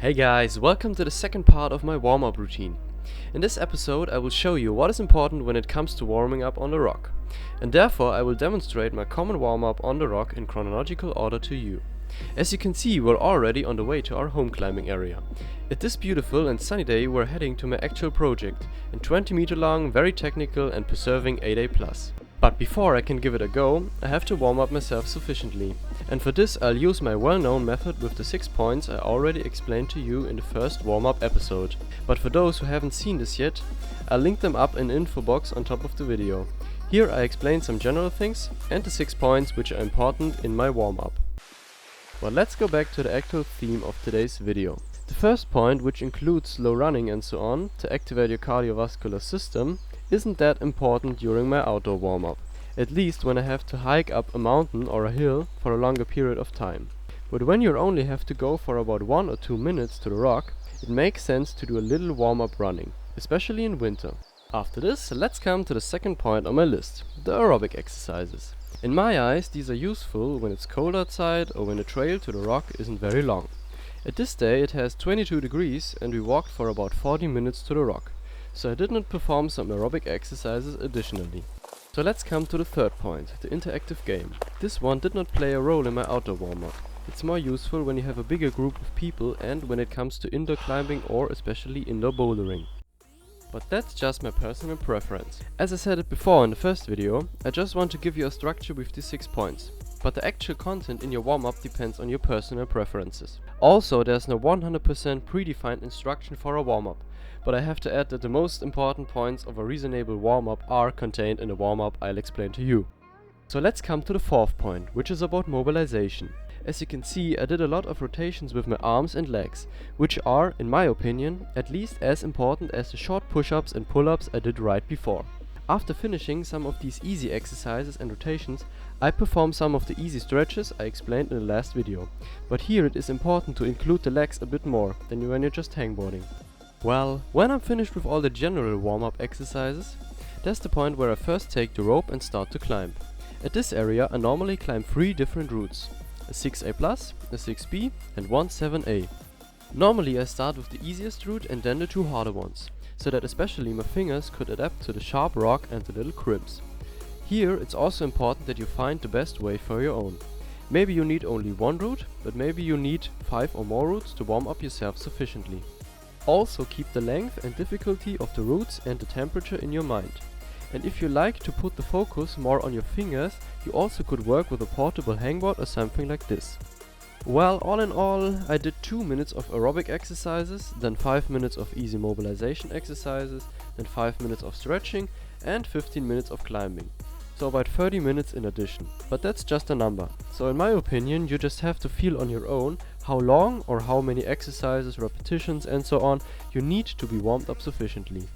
Hey guys, welcome to the second part of my warm-up routine. In this episode I will show you what is important when it comes to warming up on the rock. And therefore I will demonstrate my common warm-up on the rock in chronological order to you. As you can see, we're already on the way to our home climbing area. At this beautiful and sunny day we're heading to my actual project, in 20 meter long, very technical and preserving 8A+. But before I can give it a go, I have to warm up myself sufficiently. And for this I'll use my well-known method with the 6 points I already explained to you in the first warm-up episode. But for those who haven't seen this yet, I'll link them up in the info box on top of the video. Here I explain some general things and the 6 points which are important in my warm-up. But let's go back to the actual theme of today's video. The first point, which includes slow running and so on, to activate your cardiovascular system, isn't that important during my outdoor warm-up, at least when I have to hike up a mountain or a hill for a longer period of time. But when you only have to go for about 1 or 2 minutes to the rock, it makes sense to do a little warm-up running, especially in winter. After this, let's come to the second point on my list, the aerobic exercises. In my eyes, these are useful when it's cold outside or when the trail to the rock isn't very long. At this day it has 22 degrees and we walked for about 40 minutes to the rock, so I did not perform some aerobic exercises additionally. So let's come to the third point, the interactive game. This one did not play a role in my outdoor warm-up. It's more useful when you have a bigger group of people and when it comes to indoor climbing or especially indoor bouldering. But that's just my personal preference. As I said it before in the first video, I just want to give you a structure with these 6 points. But the actual content in your warm-up depends on your personal preferences. Also, there's no 100% predefined instruction for a warm-up, but I have to add that the most important points of a reasonable warm-up are contained in the warm-up I'll explain to you. So let's come to the fourth point, which is about mobilization. As you can see, I did a lot of rotations with my arms and legs, which are, in my opinion, at least as important as the short push-ups and pull-ups I did right before. After finishing some of these easy exercises and rotations, I perform some of the easy stretches I explained in the last video. But here it is important to include the legs a bit more than when you're just hangboarding. Well, when I'm finished with all the general warm-up exercises, that's the point where I first take the rope and start to climb. At this area I normally climb 3 different routes, a 6A+, a 6B and one 7A. Normally I start with the easiest route and then the 2 harder ones, so that especially my fingers could adapt to the sharp rock and the little crimps. Here it's also important that you find the best way for your own. Maybe you need only 1 route, but maybe you need 5 or more routes to warm up yourself sufficiently. Also keep the length and difficulty of the routes and the temperature in your mind. And if you like to put the focus more on your fingers, you also could work with a portable hangboard or something like this. Well, all in all, I did 2 minutes of aerobic exercises, then 5 minutes of easy mobilization exercises, then 5 minutes of stretching and 15 minutes of climbing. So about 30 minutes in addition. But that's just a number. So in my opinion, you just have to feel on your own how long or how many exercises, repetitions and so on you need to be warmed up sufficiently.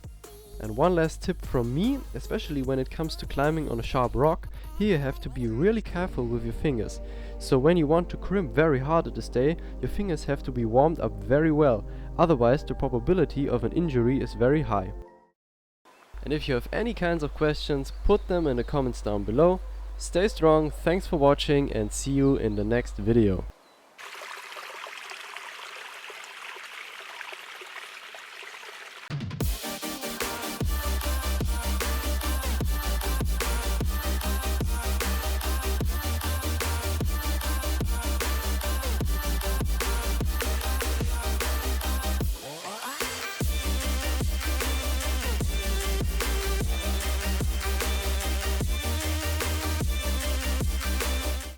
And one last tip from me, especially when it comes to climbing on a sharp rock, here you have to be really careful with your fingers. So when you want to crimp very hard at this day, your fingers have to be warmed up very well, otherwise the probability of an injury is very high. And if you have any kinds of questions, put them in the comments down below. Stay strong, thanks for watching and see you in the next video.